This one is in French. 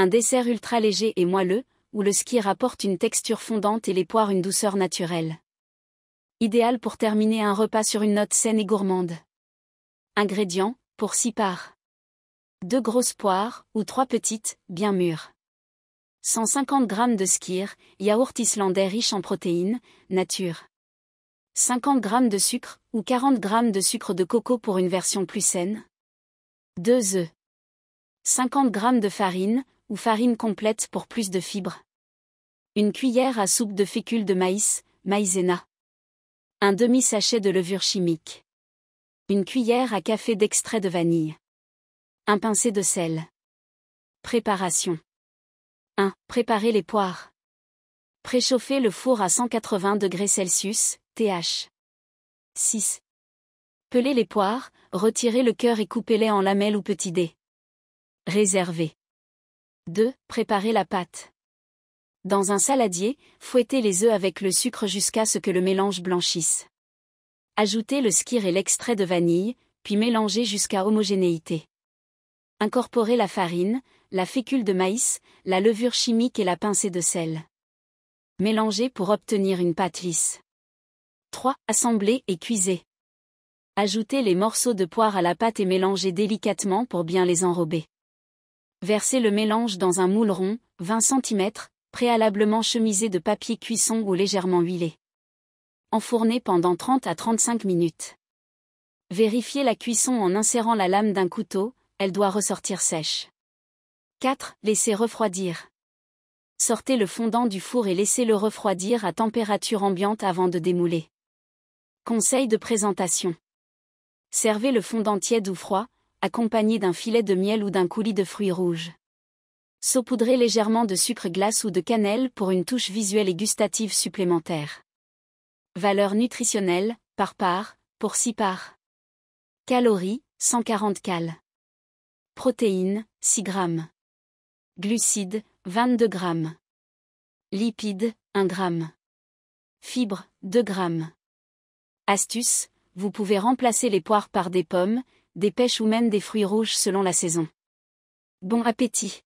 Un dessert ultra léger et moelleux, où le skyr apporte une texture fondante et les poires une douceur naturelle. Idéal pour terminer un repas sur une note saine et gourmande. Ingrédients, pour 6 parts. 2 grosses poires, ou 3 petites, bien mûres. 150 g de skyr, yaourt islandais riche en protéines, nature. 50 g de sucre, ou 40 g de sucre de coco pour une version plus saine. 2 œufs. 50 g de farine, ou farine complète pour plus de fibres. Une cuillère à soupe de fécule de maïs, maïzena. Un demi-sachet de levure chimique. Une cuillère à café d'extrait de vanille. Un pincé de sel. Préparation. 1. Préparer les poires. Préchauffer le four à 180 degrés Celsius, TH. 6. Peler les poires, retirer le cœur et couper-les en lamelles ou petits dés. Réserver. 2. Préparer la pâte. Dans un saladier, fouettez les œufs avec le sucre jusqu'à ce que le mélange blanchisse. Ajoutez le skyr et l'extrait de vanille, puis mélangez jusqu'à homogénéité. Incorporez la farine, la fécule de maïs, la levure chimique et la pincée de sel. Mélangez pour obtenir une pâte lisse. 3. Assemblez et cuisez. Ajoutez les morceaux de poire à la pâte et mélangez délicatement pour bien les enrober. Versez le mélange dans un moule rond, 20 cm, préalablement chemisé de papier cuisson ou légèrement huilé. Enfournez pendant 30 à 35 minutes. Vérifiez la cuisson en insérant la lame d'un couteau, elle doit ressortir sèche. 4. Laissez refroidir. Sortez le fondant du four et laissez-le refroidir à température ambiante avant de démouler. Conseil de présentation. Servez le fondant tiède ou froid, accompagné d'un filet de miel ou d'un coulis de fruits rouges. Saupoudrez légèrement de sucre glace ou de cannelle pour une touche visuelle et gustative supplémentaire. Valeur nutritionnelle, par part, pour 6 parts. Calories, 140 cal. Protéines, 6 g. Glucides, 22 g. Lipides, 1 g. Fibres, 2 g. Astuce, vous pouvez remplacer les poires par des pommes, des pêches ou même des fruits rouges selon la saison. Bon appétit!